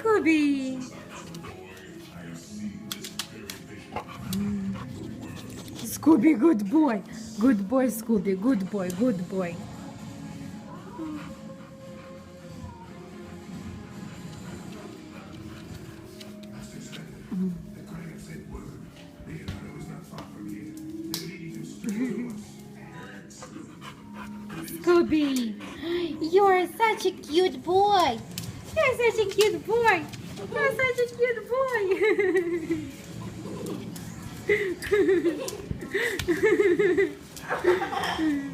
Scooby. Scooby, good boy. Good boy, Scooby. Good boy, good boy. Scooby, you're such a cute boy. You're such a cute boy. You're such a cute boy.